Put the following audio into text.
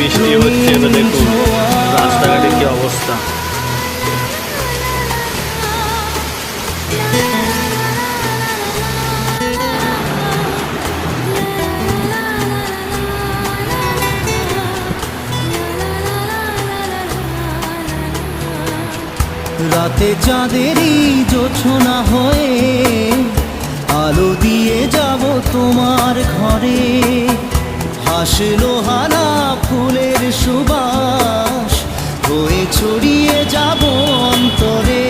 বৃষ্টি হচ্ছে, এবার দেখুন রাস্তাঘাটের কি অবস্থা। রাতে চাঁদেরই জোছনা হয়ে আলো দিয়ে যাব তোমার ঘরে। হাসলো হানা ফুলের সুবাস হয়ে ছড়িয়ে যাব অন্তরে।